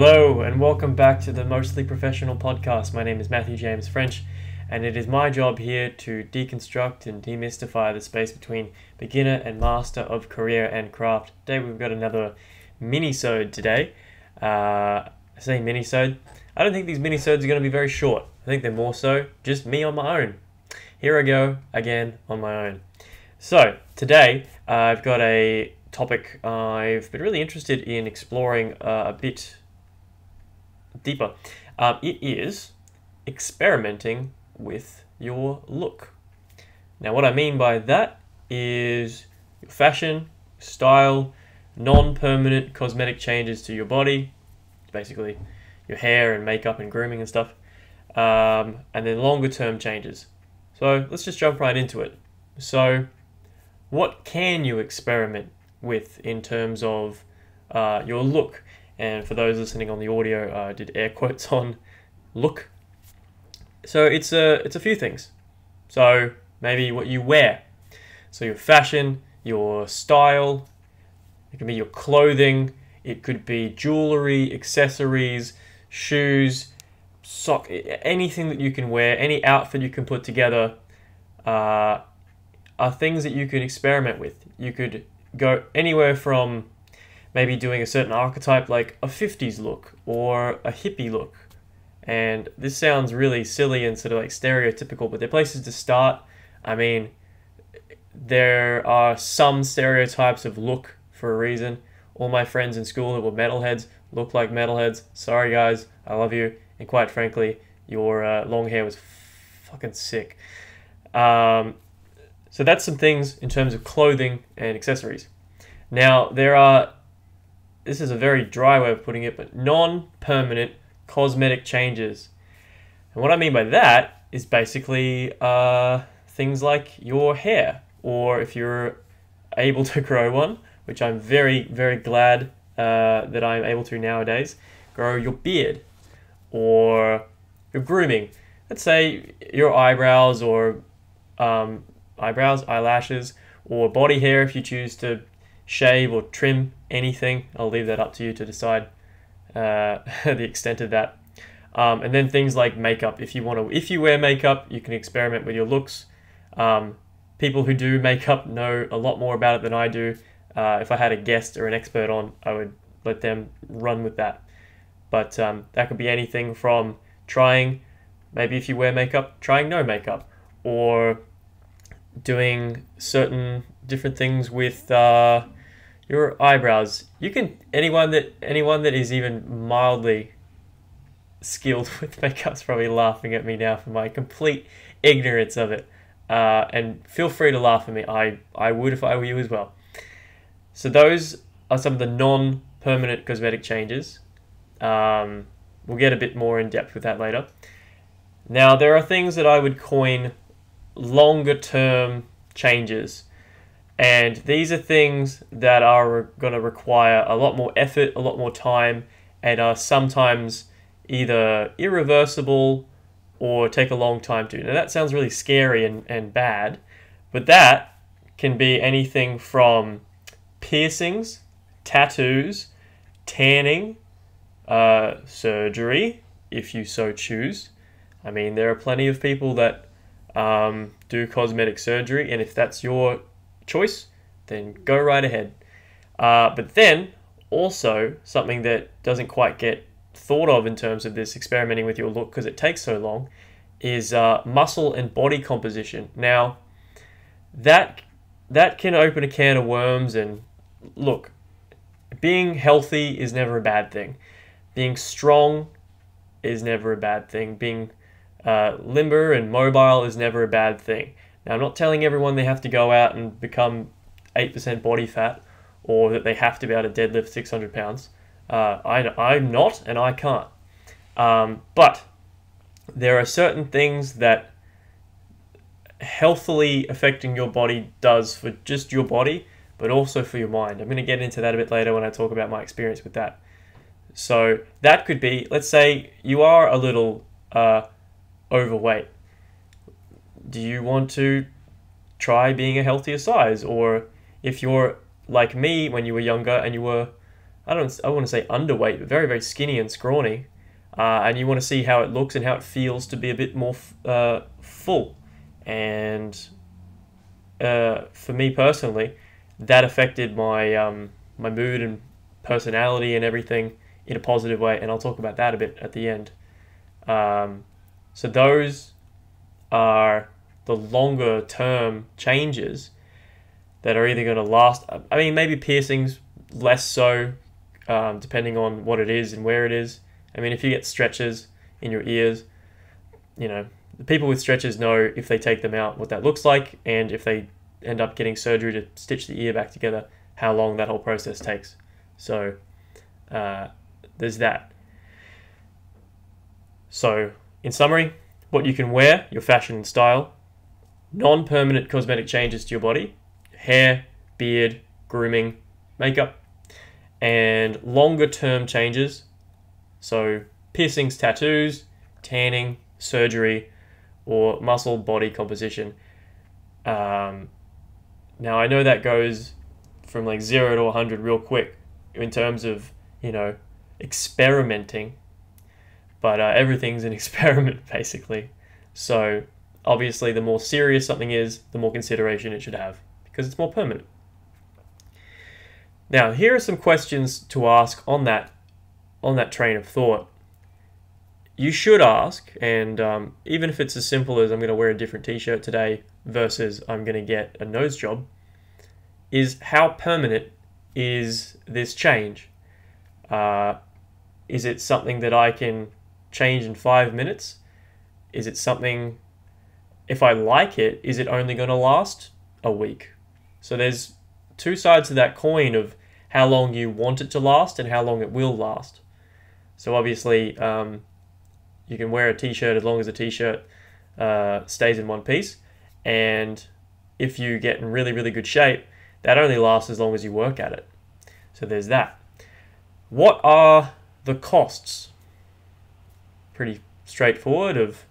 Hello and welcome back to the Mostly Professional podcast. My name is Matthew James French, and it is my job here to deconstruct and demystify the space between beginner and master of career and craft. Today we've got another mini-sode today. I say mini-sode. I don't think these mini-sodes are going to be very short. I think they're more so just me on my own. Here I go again on my own. So today I've got a topic I've been really interested in exploring a bit deeper. It is experimenting with your look. Now what I mean by that is your fashion, style, non-permanent cosmetic changes to your body, basically your hair and makeup and grooming and stuff, and then longer term changes. So let's just jump right into it. So what can you experiment with in terms of your look? And for those listening on the audio, I did air quotes on look. So it's a few things. So maybe what you wear. So your fashion, your style, it can be your clothing, it could be jewelry, accessories, shoes, anything that you can wear, any outfit you can put together are things that you could experiment with. You could go anywhere from maybe doing a certain archetype like a 50s look or a hippie look. And this sounds really silly and sort of like stereotypical, but they're places to start. I mean, there are some stereotypes of look for a reason. All my friends in school who were metalheads look like metalheads. Sorry guys, I love you. And quite frankly, your long hair was fucking sick. So that's some things in terms of clothing and accessories. Now, this is a very dry way of putting it, but non-permanent cosmetic changes. And what I mean by that is basically things like your hair, or if you're able to grow one, which I'm very, very glad that I'm able to nowadays, grow your beard, or your grooming. Let's say your eyebrows, or eyelashes, or body hair if you choose to shave or trim anything. I'll leave that up to you to decide the extent of that. And then things like makeup. If you wear makeup, you can experiment with your looks. People who do makeup know a lot more about it than I do. If I had a guest or an expert on, I would let them run with that. But that could be anything from trying, maybe if you wear makeup, trying no makeup, or doing certain different things with your eyebrows. You can anyone that is even mildly skilled with makeup's probably laughing at me now for my complete ignorance of it. And feel free to laugh at me. I would if I were you as well. So those are some of the non-permanent cosmetic changes. We'll get a bit more in depth with that later. Now there are things that I would coin longer term changes, and these are things that are going to require a lot more effort, a lot more time, and are sometimes either irreversible or take a long time to. Now that sounds really scary and bad, but that can be anything from piercings, tattoos, tanning, surgery if you so choose. I mean, there are plenty of people that do cosmetic surgery, and if that's your choice, then go right ahead. But then also something that doesn't quite get thought of in terms of this experimenting with your look, because it takes so long, is muscle and body composition. Now that can open a can of worms. And look, being healthy is never a bad thing. Being strong is never a bad thing. Being limber and mobile is never a bad thing. Now, I'm not telling everyone they have to go out and become 8% body fat, or that they have to be able to deadlift 600 pounds. I'm not, and I can't. But there are certain things that healthily affecting your body does for just your body, but also for your mind. I'm going to get into that a bit later when I talk about my experience with that. So that could be, let's say you are a little overweight. Do you want to try being a healthier size? Or if you're like me when you were younger and you were I want to say underweight, but very, very skinny and scrawny, and you want to see how it looks and how it feels to be a bit more full. And for me personally, that affected my my mood and personality and everything in a positive way, and I'll talk about that a bit at the end. So those are the longer term changes that are either going to last. I mean, maybe piercings less so, depending on what it is and where it is. I mean, if you get stretches in your ears, you know, the people with stretches know if they take them out what that looks like, and if they end up getting surgery to stitch the ear back together, how long that whole process takes. So there's that. So in summary, what you can wear, your fashion and style, non-permanent cosmetic changes to your body, hair, beard, grooming, makeup, and longer term changes, so piercings, tattoos, tanning, surgery, or muscle body composition. Now I know that goes from like 0 to 100 real quick in terms of, you know, experimenting, but everything's an experiment basically. So obviously the more serious something is, the more consideration it should have, because it's more permanent. Now here are some questions to ask on that train of thought. You should ask, and even if it's as simple as I'm going to wear a different t-shirt today versus I'm going to get a nose job, is how permanent is this change? Is it something that I can change in 5 minutes? Is it something, if I like it, is it only going to last a week? So there's two sides to that coin of how long you want it to last and how long it will last. So obviously, you can wear a t-shirt as long as the t-shirt stays in one piece. And if you get in really, really good shape, that only lasts as long as you work at it. So there's that. What are the costs? Pretty straightforward, of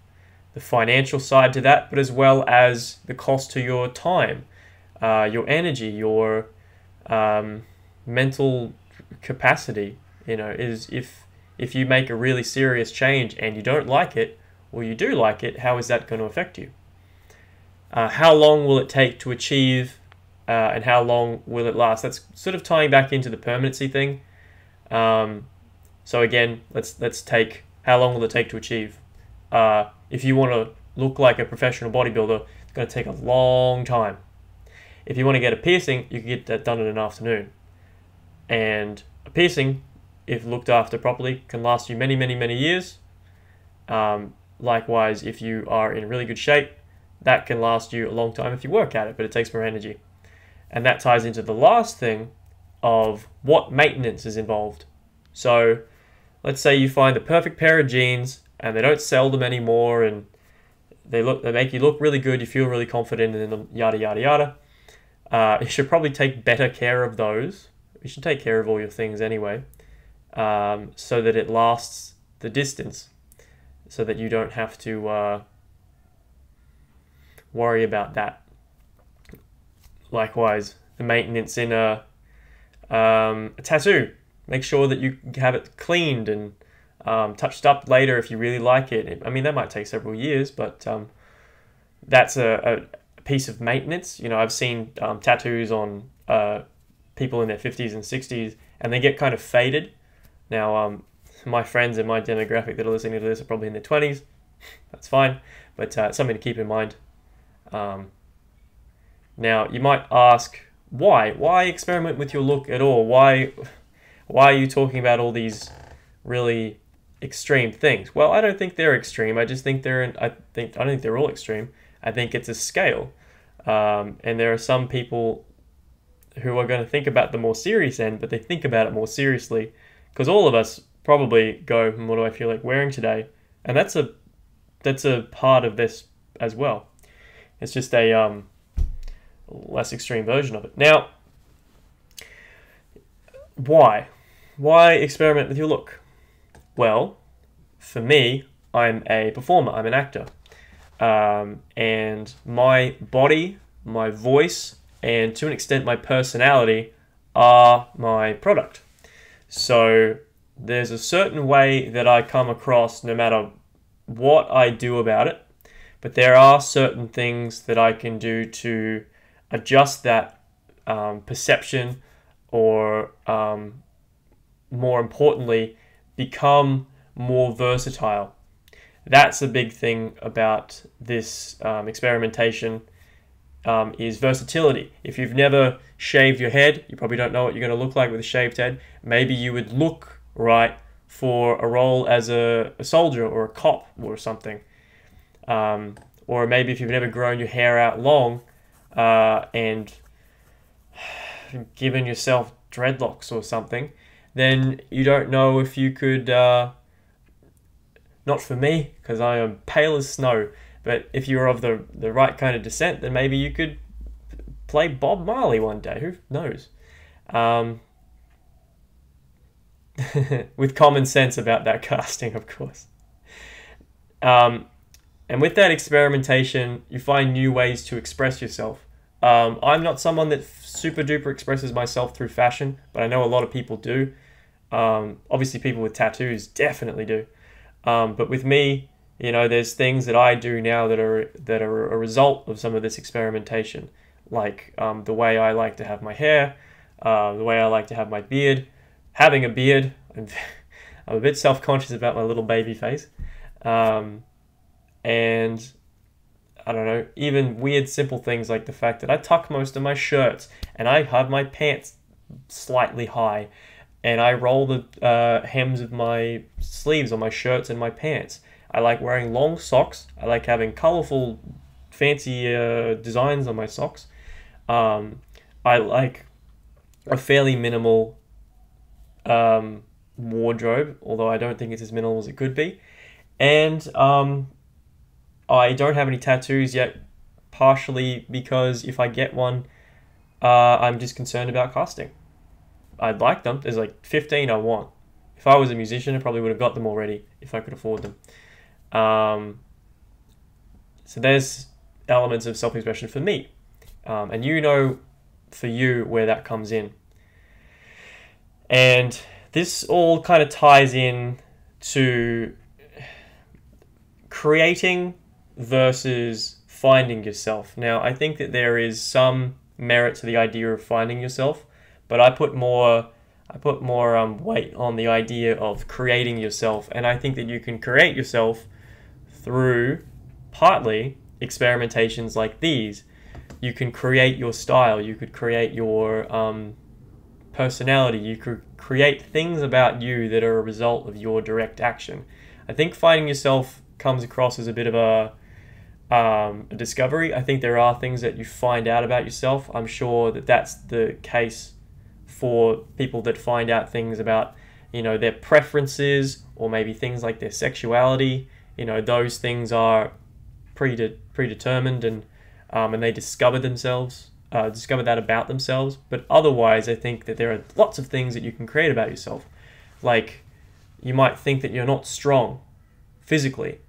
the financial side to that, but as well as the cost to your time, your energy, your mental capacity. You know, is if you make a really serious change and you don't like it, or you do like it, how is that going to affect you? How long will it take to achieve, and how long will it last? That's sort of tying back into the permanency thing. So again, let's take, how long will it take to achieve? If you want to look like a professional bodybuilder, it's going to take a long time. If you want to get a piercing, you can get that done in an afternoon. And a piercing, if looked after properly, can last you many, many, many years. Likewise, if you are in really good shape, that can last you a long time if you work at it, but it takes more energy. And that ties into the last thing of what maintenance is involved. So let's say you find the perfect pair of jeans and they don't sell them anymore, and they make you look really good, you feel really confident in them, yada, yada, yada. You should probably take better care of those. You should take care of all your things anyway, so that it lasts the distance, so that you don't have to worry about that. Likewise, the maintenance in a tattoo. Make sure that you have it cleaned and touched up later if you really like it. I mean, that might take several years, but that's a piece of maintenance. You know, I've seen tattoos on people in their 50s and 60s, and they get kind of faded. Now, my friends in my demographic that are listening to this are probably in their 20s. That's fine, but it's something to keep in mind. Now, you might ask, why? Why experiment with your look at all? Why are you talking about all these really extreme things? Well, I don't think they're extreme. I just think I don't think they're all extreme. I think it's a scale. And there are some people who are going to think about the more serious end, but they think about it more seriously, because all of us probably go, what do I feel like wearing today? And that's a part of this as well. It's just a less extreme version of it. Now, why experiment with your look? Well, for me, I'm a performer, I'm an actor, and my body, my voice, and to an extent my personality are my product. So there's a certain way that I come across no matter what I do about it, but there are certain things that I can do to adjust that perception, or more importantly, become more versatile. That's a big thing about this experimentation, is versatility. If you've never shaved your head, you probably don't know what you're going to look like with a shaved head. Maybe you would look right for a role as a soldier or a cop or something. Or maybe if you've never grown your hair out long and given yourself dreadlocks or something, then you don't know if you could, not for me, because I am pale as snow, but if you're of the right kind of descent, then maybe you could play Bob Marley one day. Who knows? With common sense about that casting, of course. And with that experimentation, you find new ways to express yourself. I'm not someone that super duper expresses myself through fashion, but I know a lot of people do. Obviously, people with tattoos definitely do. But with me, you know, there's things that I do now that are a result of some of this experimentation, like the way I like to have my hair, the way I like to have my beard. Having a beard, I'm a bit self-conscious about my little baby face. And I don't know, even weird simple things like the fact that I tuck most of my shirts and I have my pants slightly high and I roll the hems of my sleeves on my shirts and my pants. I like wearing long socks. I like having colorful, fancy designs on my socks. I like a fairly minimal wardrobe, although I don't think it's as minimal as it could be. And I don't have any tattoos yet, partially because if I get one, I'm just concerned about casting. I'd like them. There's like 15 I want. If I was a musician, I probably would have got them already if I could afford them. So there's elements of self-expression for me. And you know, for you, where that comes in. And this all kind of ties in to creating versus finding yourself. Now, I think that there is some merit to the idea of finding yourself, but I put more weight on the idea of creating yourself. And I think that you can create yourself through partly experimentations like these. You can create your style. You could create your personality. You could create things about you that are a result of your direct action. I think finding yourself comes across as a bit of a discovery. I think there are things that you find out about yourself. I'm sure that that's the case for people that find out things about, you know, their preferences or maybe things like their sexuality. You know, those things are predetermined and they discover that about themselves. But otherwise, I think that there are lots of things that you can create about yourself. Like, you might think that you're not strong physically,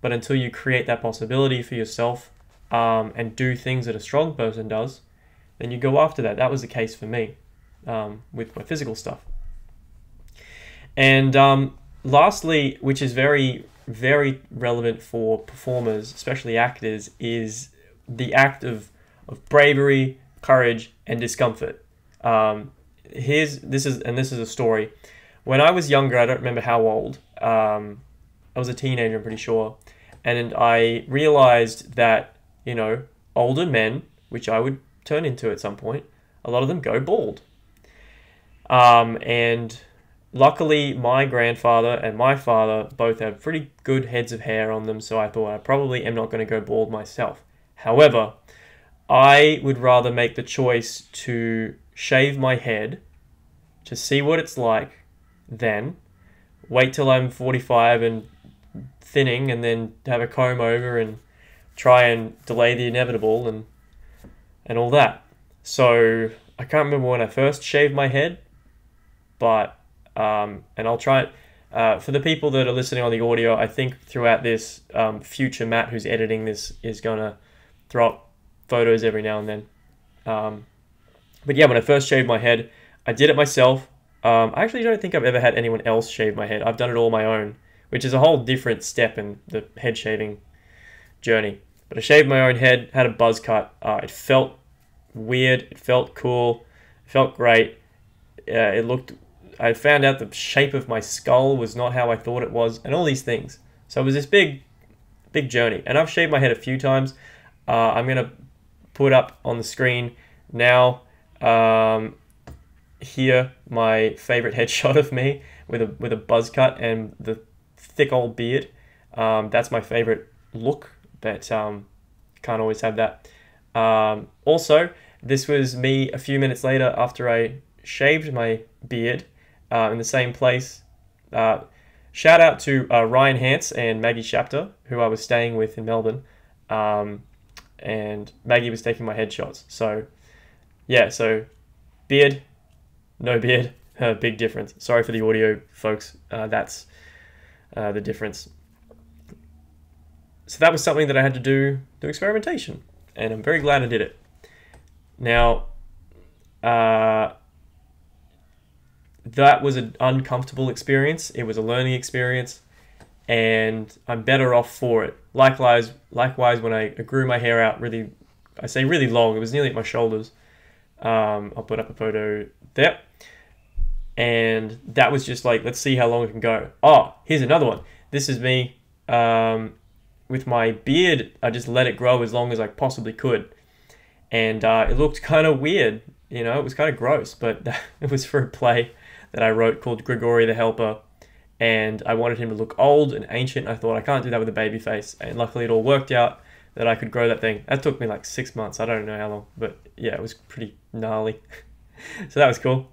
but until you create that possibility for yourself and do things that a strong person does, then you go after that. That was the case for me with my physical stuff. And lastly, which is very, very relevant for performers, especially actors, is the act of bravery, courage, and discomfort. This is a story. When I was younger, I don't remember how old. I was a teenager, I'm pretty sure, and I realized that, you know, older men, which I would turn into at some point, a lot of them go bald. And luckily, my grandfather and my father both have pretty good heads of hair on them, so I thought I probably am not going to go bald myself. However, I would rather make the choice to shave my head to see what it's like, then wait till I'm 45 and thinning, and then have a comb over and try and delay the inevitable and all that. So I can't remember when I first shaved my head, but and I'll try it. For the people that are listening on the audio, I think throughout this, future Matt, who's editing this, is gonna throw up photos every now and then. But yeah, when I first shaved my head, I did it myself. I actually don't think I've ever had anyone else shave my head. I've done it all my own, which is a whole different step in the head shaving journey. But I shaved my own head, had a buzz cut. It felt weird. It felt cool. It felt great. It looked... I found out the shape of my skull was not how I thought it was, and all these things. So it was this big journey. And I've shaved my head a few times. I'm going to put up on the screen now here my favorite headshot of me with a buzz cut and the thick old beard. That's my favorite look, but can't always have that. Also, this was me a few minutes later after I shaved my beard in the same place. Shout out to Ryan Hance and Maggie Shapter, who I was staying with in Melbourne. And Maggie was taking my headshots. So, yeah, so beard, no beard, big difference. Sorry for the audio, folks. That's the difference. So that was something that I had to do experimentation, and I'm very glad I did it. Now, that was an uncomfortable experience. It was a learning experience, and I'm better off for it. Likewise, when I grew my hair out really, I say really long, it was nearly at my shoulders. I'll put up a photo there. And that was just like, let's see how long it can go. Oh, here's another one. This is me with my beard. I just let it grow as long as I possibly could. And it looked kind of weird. You know, it was kind of gross, but it was for a play that I wrote called Gregory the Helper. And I wanted him to look old and ancient. I thought, I can't do that with a baby face. And luckily it all worked out that I could grow that thing. That took me like 6 months. I don't know how long, but yeah, it was pretty gnarly. So that was cool.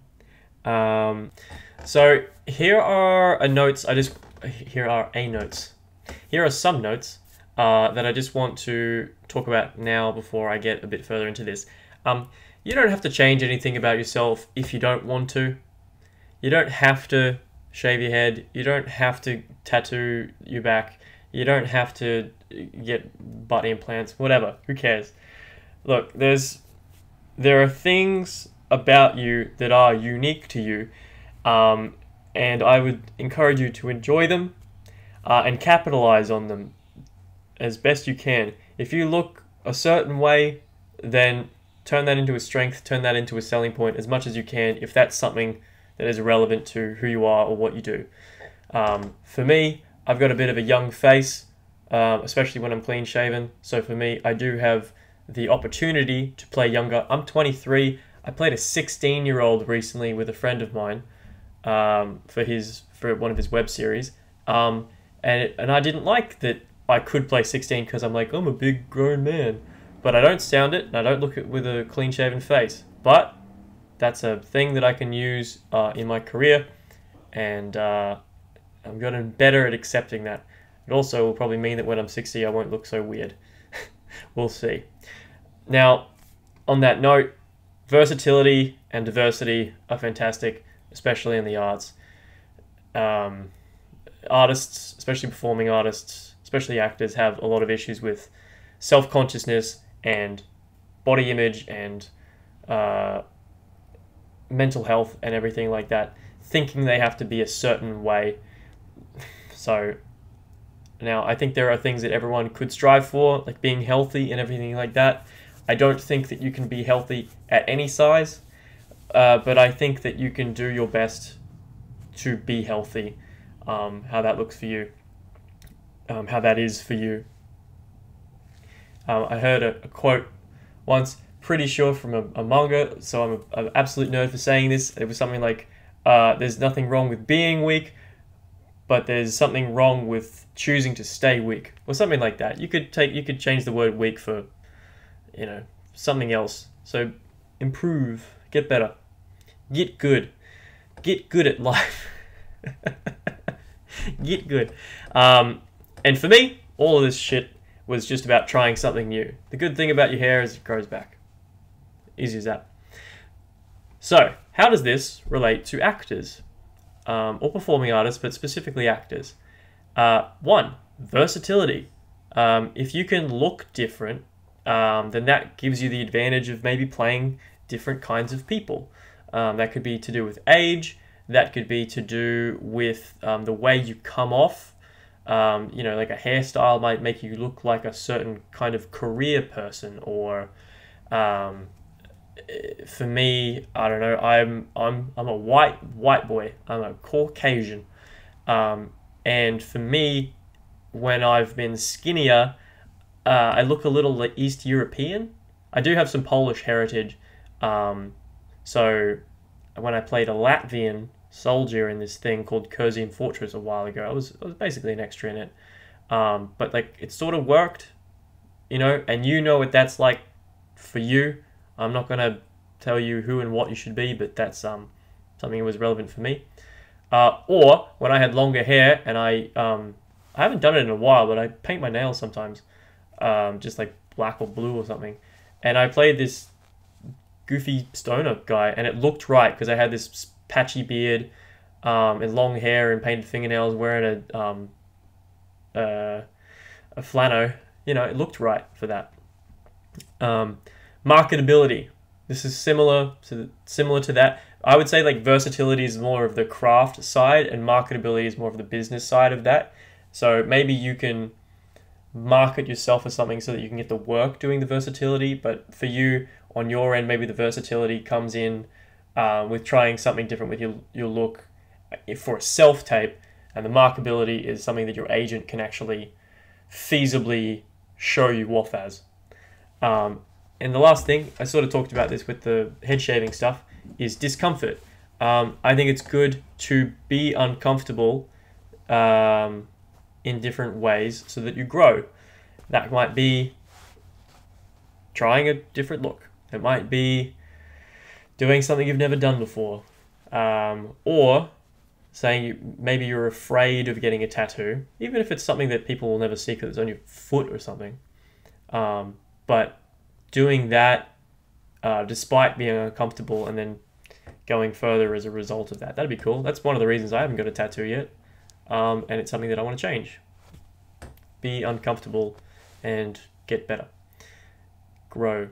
So here are notes. Here are some notes that I just want to talk about now before I get a bit further into this. You don't have to change anything about yourself if you don't want to. You don't have to shave your head. You don't have to tattoo your back. You don't have to get butt implants, whatever. Who cares? Look, there are things about you that are unique to you, and I would encourage you to enjoy them and capitalize on them as best you can. If you look a certain way, then turn that into a strength, turn that into a selling point as much as you can if that's something that is relevant to who you are or what you do. For me, I've got a bit of a young face, especially when I'm clean shaven. So for me, I do have the opportunity to play younger. I'm 23. I played a 16-year-old recently with a friend of mine for one of his web series, and I didn't like that I could play 16 because I'm like, I'm a big grown man, but I don't sound it and I don't look it with a clean-shaven face. But that's a thing that I can use in my career, and I'm getting better at accepting that. It also will probably mean that when I'm 60, I won't look so weird. We'll see. Now, on that note, versatility and diversity are fantastic, especially in the arts. Artists, especially performing artists, especially actors, have a lot of issues with self-consciousness and body image and mental health and everything like that, thinking they have to be a certain way. So now I think there are things that everyone could strive for, like being healthy and everything like that. I don't think that you can be healthy at any size, but I think that you can do your best to be healthy, how that looks for you, how that is for you. I heard a quote once, pretty sure from a manga, so I'm an absolute nerd for saying this. It was something like, there's nothing wrong with being weak, but there's something wrong with choosing to stay weak, or something like that. You could change the word weak for, you know, something else. So improve, get better, get good at life. Get good. And for me, all of this shit was just about trying something new. The good thing about your hair is it grows back. Easy as that. So, how does this relate to actors? Or performing artists, but specifically actors? One, versatility. If you can look different, then that gives you the advantage of maybe playing different kinds of people. That could be to do with age, That could be to do with the way you come off. You know, like a hairstyle might make you look like a certain kind of career person, or for me, I don't know, I'm a white boy. I'm a Caucasian. And for me, when I've been skinnier, I look a little like East European. I do have some Polish heritage. So when I played a Latvian soldier in this thing called Curzon Fortress a while ago, I was basically an extra in it. But like, it sort of worked, you know, and you know what that's like for you. I'm not going to tell you who and what you should be, but that's something that was relevant for me. Or when I had longer hair, and I haven't done it in a while, but I paint my nails sometimes, just like black or blue or something. And I played this goofy stoner guy, and it looked right because I had this patchy beard and long hair and painted fingernails, wearing a flannel. You know, it looked right for that. Marketability. This is similar to that. I would say like versatility is more of the craft side, and marketability is more of the business side of that. So maybe you can market yourself as something so that you can get the work doing the versatility, but for you, on your end, maybe the versatility comes in with trying something different with your look for a self-tape, and the marketability is something that your agent can actually feasibly show you off as. And the last thing, I sort of talked about this with the head shaving stuff, is discomfort. I think it's good to be uncomfortable in different ways so that you grow. That might be trying a different look. It might be doing something you've never done before. Or saying maybe you're afraid of getting a tattoo, even if it's something that people will never see because it's on your foot or something. But doing that despite being uncomfortable, and then going further as a result of that. That'd be cool. That's one of the reasons I haven't got a tattoo yet. And it's something that I want to change. Be uncomfortable and get better. Grow.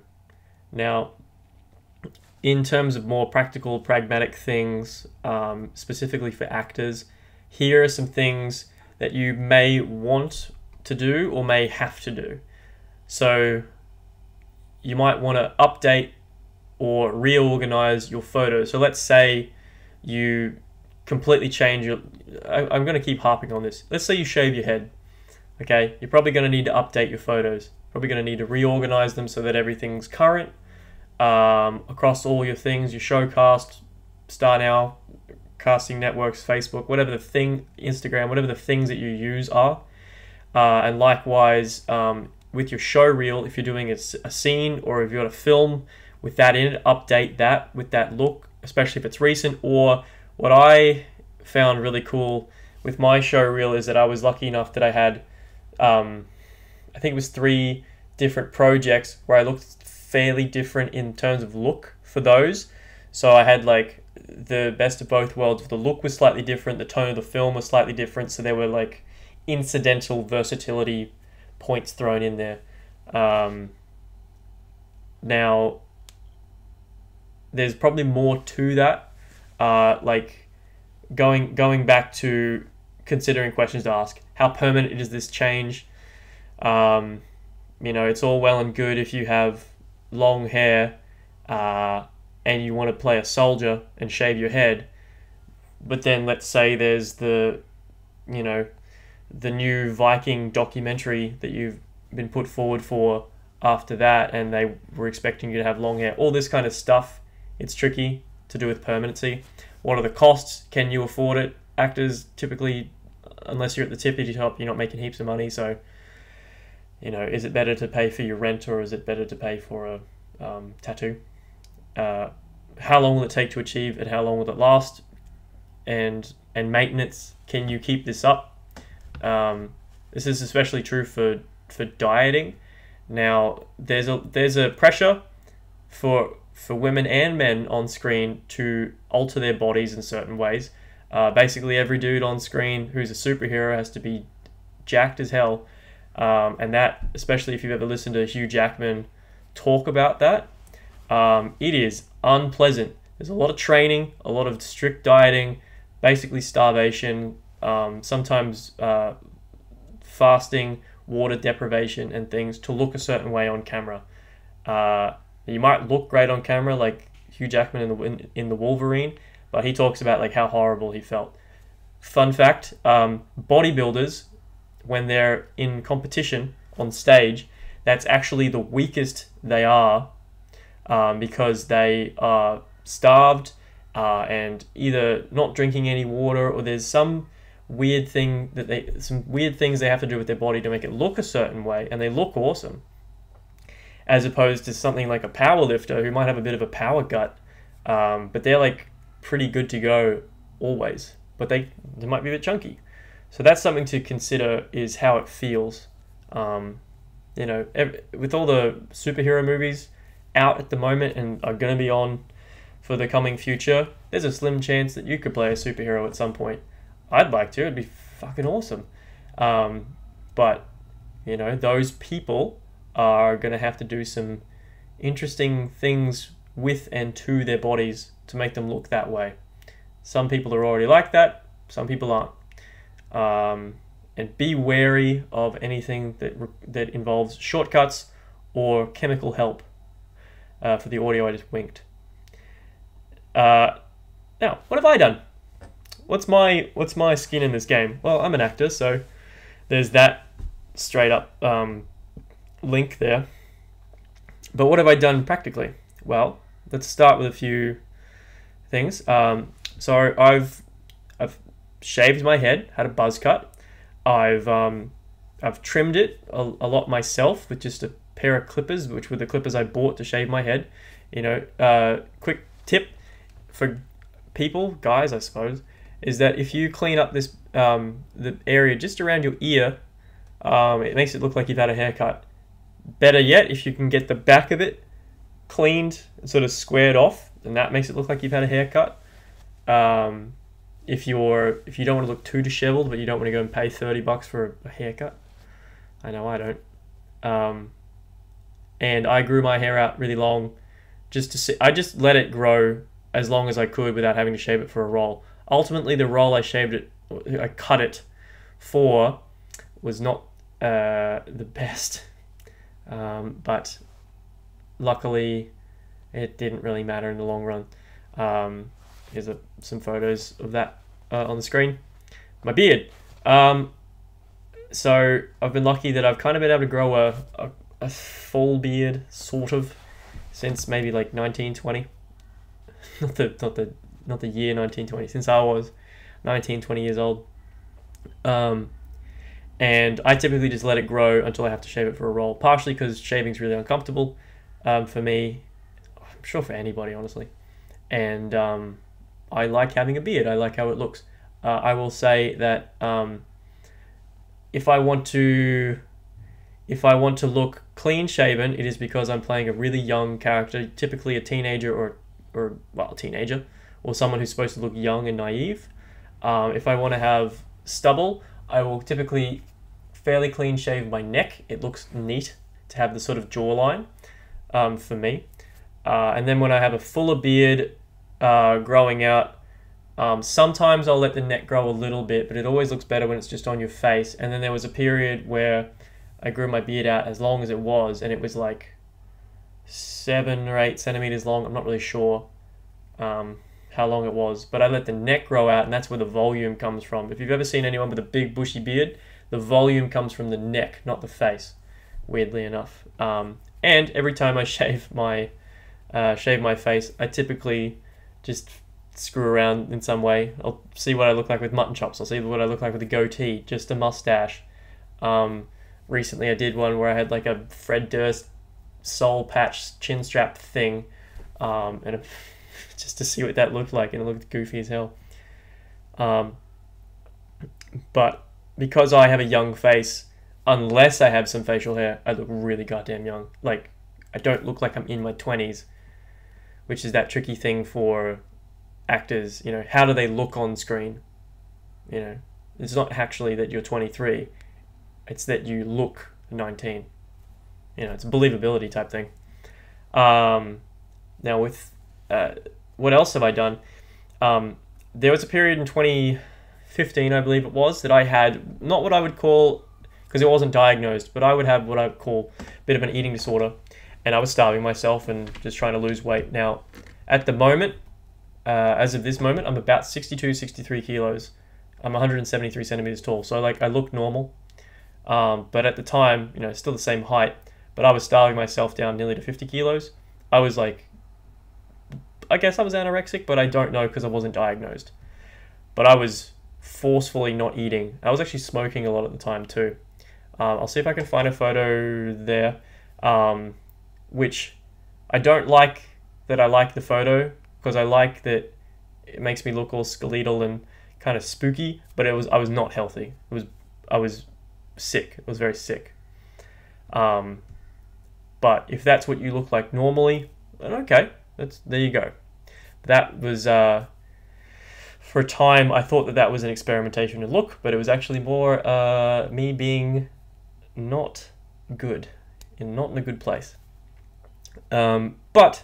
Now, in terms of more practical, pragmatic things, specifically for actors, here are some things that you may want to do or may have to do. So you might want to update or reorganize your photos. So let's say you completely change your... I'm going to keep harping on this. Let's say you shave your head. Okay, you're probably going to need to update your photos. Probably going to need to reorganize them so that everything's current across all your things, your Showcast, Star Now, casting networks, Facebook, whatever the thing, Instagram, whatever the things that you use are. And likewise, with your show reel, if you're doing a scene or if you've got a film with that in it, update that with that look, especially if it's recent. Or what I found really cool with my show reel is that I was lucky enough that I had, I think it was 3 different projects where I looked fairly different in terms of look for those. So I had like the best of both worlds. The look was slightly different, the tone of the film was slightly different, so there were like incidental versatility points thrown in there. Now, there's probably more to that, like going back to considering questions to ask. How permanent is this change? You know, it's all well and good if you have long hair and you want to play a soldier and shave your head, but then let's say there's the, you know, the new Viking documentary that you've been put forward for after that, and they were expecting you to have long hair. All this kind of stuff, it's tricky to do with permanency. What are the costs? Can you afford it? Actors typically, unless you're at the tippity top, you're not making heaps of money. So, you know, is it better to pay for your rent, or is it better to pay for a tattoo? How long will it take to achieve, and how long will it last? And maintenance, can you keep this up? This is especially true for dieting. Now, there's a pressure for women and men on screen to alter their bodies in certain ways. Basically, every dude on screen who's a superhero has to be jacked as hell. And that, especially if you've ever listened to Hugh Jackman talk about that, it is unpleasant. There's a lot of training, a lot of strict dieting, basically starvation, sometimes fasting, water deprivation, and things to look a certain way on camera. You might look great on camera, like Hugh Jackman in the Wolverine, but he talks about like how horrible he felt. Fun fact: bodybuilders, when they're in competition on stage, that's actually the weakest they are, because they are starved and either not drinking any water, or there's some weird thing that some weird things they have to do with their body to make it look a certain way, and they look awesome. As opposed to something like a power lifter who might have a bit of a power gut, but they're like pretty good to go always, but they might be a bit chunky. So that's something to consider, is how it feels. You know, with all the superhero movies out at the moment and are going to be on for the coming future, there's a slim chance that you could play a superhero at some point. I'd like to. It'd be fucking awesome. But, you know, those people are going to have to do some interesting things with and to their bodies to make them look that way. Some people are already like that, some people aren't. And be wary of anything that involves shortcuts or chemical help. For the audio, I just winked. Now, what have I done? What's my skin in this game? Well, I'm an actor, so there's that straight up link there. But what have I done practically? Well, let's start with a few things. So I've shaved my head, had a buzz cut. I've trimmed it a lot myself with just a pair of clippers, which were the clippers I bought to shave my head. You know, quick tip for people, guys, I suppose, is that if you clean up this the area just around your ear, it makes it look like you've had a haircut. Better yet, if you can get the back of it cleaned and sort of squared off, then that makes it look like you've had a haircut. If you don't want to look too disheveled, but you don't want to go and pay $30 for a haircut, I know I don't. And I grew my hair out really long, just to see. I just let it grow as long as I could without having to shave it for a roll. Ultimately, the roll I cut it for was not the best, but luckily it didn't really matter in the long run. Here's some photos of that on the screen. My beard. So I've been lucky that I've kind of been able to grow a full beard, sort of, since maybe like 1920. not the year 1920, since I was 19, 20 years old. And I typically just let it grow until I have to shave it for a roll, partially because shaving's really uncomfortable for me, I'm sure for anybody, honestly. And I like having a beard. I like how it looks. I will say that if I want to look clean shaven, it is because I'm playing a really young character, typically a teenager or a teenager, or someone who's supposed to look young and naive. If I want to have stubble, I will typically fairly clean shave my neck. It looks neat to have the sort of jawline for me. And then when I have a fuller beard growing out, sometimes I'll let the neck grow a little bit, but it always looks better when it's just on your face. And then there was a period where I grew my beard out as long as it was, and it was like 7 or 8 centimeters long. I'm not really sure how long it was, but I let the neck grow out, and that's where the volume comes from. If you've ever seen anyone with a big bushy beard, the volume comes from the neck, not the face, weirdly enough. And every time I shave my face, I typically just screw around in some way. I'll see what I look like with mutton chops. I'll see what I look like with a goatee, just a mustache. Recently I did one where I had like a Fred Durst soul patch chin strap thing, and just to see what that looked like, and it looked goofy as hell. But because I have a young face, unless I have some facial hair, I look really goddamn young. Like, I don't look like I'm in my 20s, which is that tricky thing for actors. You know, how do they look on screen? You know, it's not actually that you're 23, it's that you look 19. You know, it's a believability type thing. Now with what else have I done? there was a period in 2015, I believe it was, that I had not what I would call, because it wasn't diagnosed, but I would have what I would call a bit of an eating disorder, and I was starving myself and just trying to lose weight. Now, at the moment, as of this moment, I'm about 62, 63 kilos. I'm 173 centimeters tall, so like I look normal. But at the time, you know, still the same height, but I was starving myself down nearly to 50 kilos. I was like, I guess I was anorexic, but I don't know because I wasn't diagnosed. But I was forcefully not eating. I was actually smoking a lot at the time too. I'll see if I can find a photo there, which I don't like that I like the photo, because I like that it makes me look all skeletal and kind of spooky, but I was not healthy. I was sick. It was very sick. But if that's what you look like normally, then okay, there you go. That was for a time I thought that was an experimentation to look, but it was actually more me being not good, not in a good place. But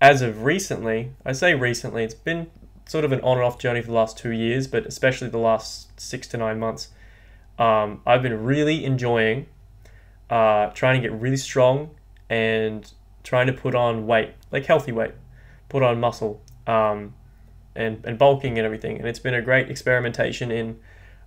as of recently, I say recently, it's been sort of an on and off journey for the last 2 years, but especially the last 6 to 9 months. I've been really enjoying trying to get really strong and trying to put on weight, like healthy weight, put on muscle, and bulking and everything. And it's been a great experimentation in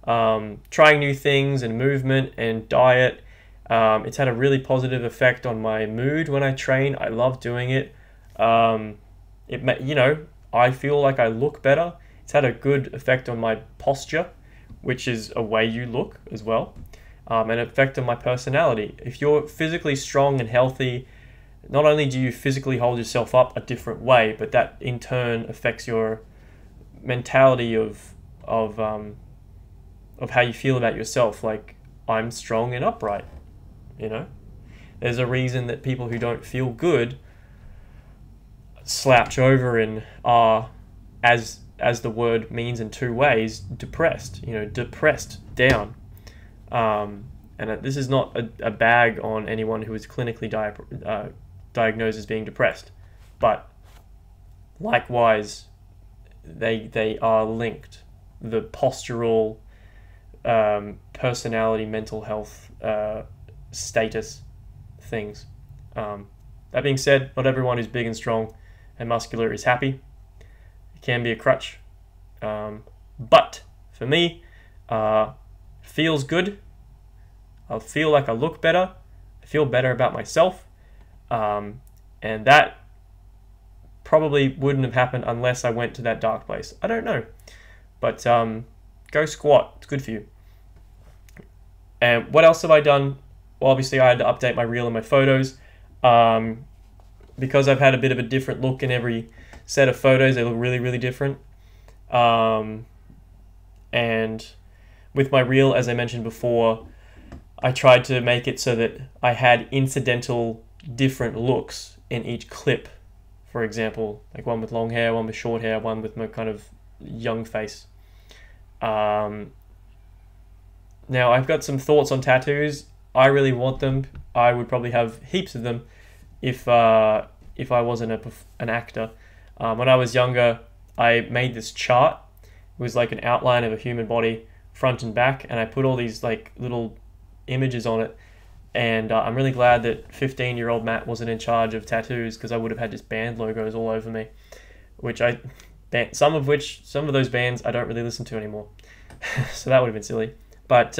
trying new things and movement and diet. It's had a really positive effect on my mood when I train. I love doing it. You know, I feel like I look better. It's had a good effect on my posture, which is a way you look as well, and an effect on my personality. If you're physically strong and healthy, not only do you physically hold yourself up a different way, but that in turn affects your mentality of how you feel about yourself. Like, I'm strong and upright, you know? There's a reason that people who don't feel good slouch over and are, as the word means in 2 ways, depressed, you know, depressed down. And this is not a bag on anyone who is clinically diagnosed as being depressed, but likewise, they are linked. The postural, personality, mental health, status things. That being said, not everyone who's big and strong and muscular is happy. It can be a crutch. But for me, feels good. I feel like I look better. I feel better about myself. And that probably wouldn't have happened unless I went to that dark place. I don't know. But go squat. It's good for you. And what else have I done? Well, obviously I had to update my reel and my photos. Because I've had a bit of a different look in every set of photos. They look really, really different. And with my reel, as I mentioned before, I tried to make it so that I had incidental different looks in each clip. For example, like one with long hair, one with short hair, one with my kind of young face. Now, I've got some thoughts on tattoos. I really want them. I would probably have heaps of them if I wasn't an actor. When I was younger, I made this chart. It was like an outline of a human body, front and back, and I put all these like little images on it. And I'm really glad that 15-year-old Matt wasn't in charge of tattoos, because I would have had just band logos all over me, which some of those bands I don't really listen to anymore. So that would have been silly. But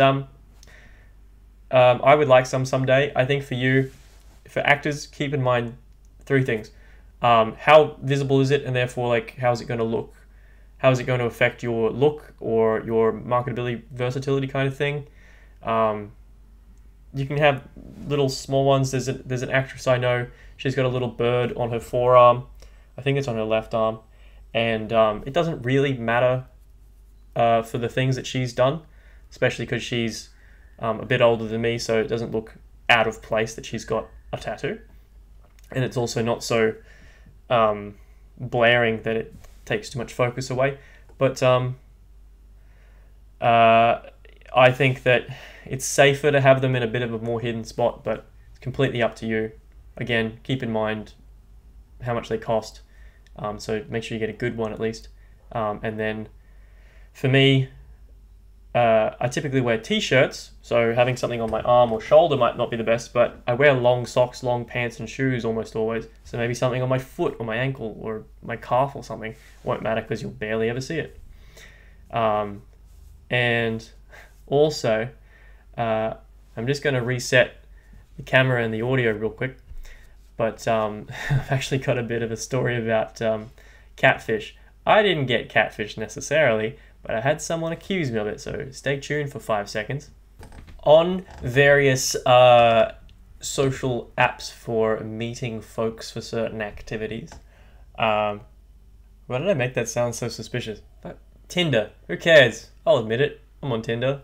I would like some someday. I think for actors, keep in mind 3 things. How visible is it, and therefore, like, how is it going to look? How is it going to affect your look or your marketability, versatility kind of thing? You can have little small ones. There's an actress I know. She's got a little bird on her forearm. I think it's on her left arm. And it doesn't really matter for the things that she's done, especially because she's a bit older than me, so it doesn't look out of place that she's got a tattoo. And it's also not so blaring that it takes too much focus away. But I think that it's safer to have them in a bit of a more hidden spot, but it's completely up to you. Again, keep in mind how much they cost, so make sure you get a good one at least. And then for me, I typically wear t-shirts, so having something on my arm or shoulder might not be the best, but I wear long socks, long pants, and shoes almost always. So maybe something on my foot or my ankle or my calf or something won't matter because you'll barely ever see it. And also, I'm just going to reset the camera and the audio real quick, but I've actually got a bit of a story about catfish. I didn't get catfish necessarily, but I had someone accuse me of it, so stay tuned for 5 seconds. On various social apps for meeting folks for certain activities. Why did I make that sound so suspicious? Tinder, who cares? I'll admit it, I'm on Tinder.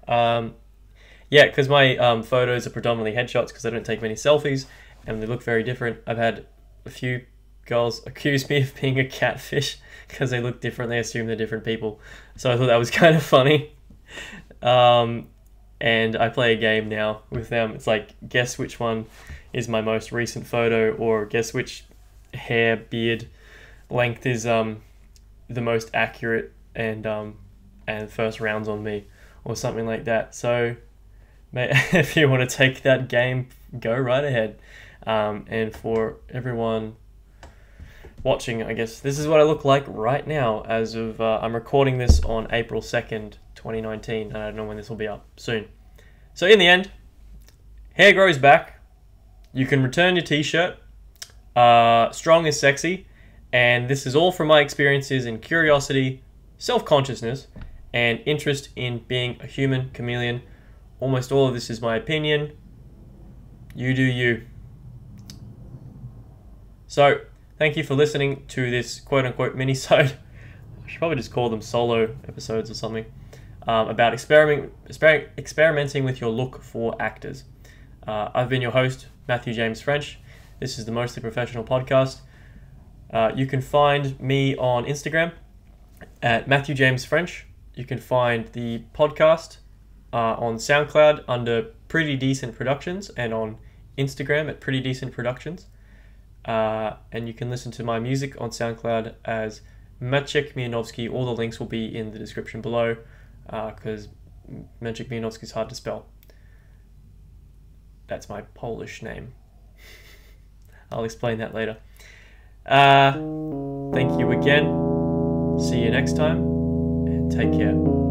Yeah, because my photos are predominantly headshots because I don't take many selfies and they look very different. I've had a few girls accuse me of being a catfish because they look different. They assume they're different people. So I thought that was kind of funny. And I play a game now with them. It's like, guess which one is my most recent photo, or guess which hair, beard length is the most accurate and first rounds on me, or something like that. So if you want to take that game, go right ahead. And for everyone watching, I guess this is what I look like right now as of I'm recording this on April 2nd 2019, and I don't know when this will be up soon. So in the end, hair grows back, you can return your t-shirt, strong is sexy, and this is all from my experiences in curiosity, self-consciousness, and interest in being a human chameleon. Almost all of this is my opinion. You do you. So thank you for listening to this quote-unquote mini-sode. I should probably just call them solo episodes or something. About experimenting with your look for actors. I've been your host, Matthew James French. This is the Mostly Professional podcast. You can find me on Instagram at Matthew James French. You can find the podcast on SoundCloud under Pretty Decent Productions, and on Instagram at Pretty Decent Productions. And you can listen to my music on SoundCloud as Maciek Mijanowski. All the links will be in the description below, because Maciek Mijanowski is hard to spell. That's my Polish name. I'll explain that later. Thank you again. See you next time, and take care.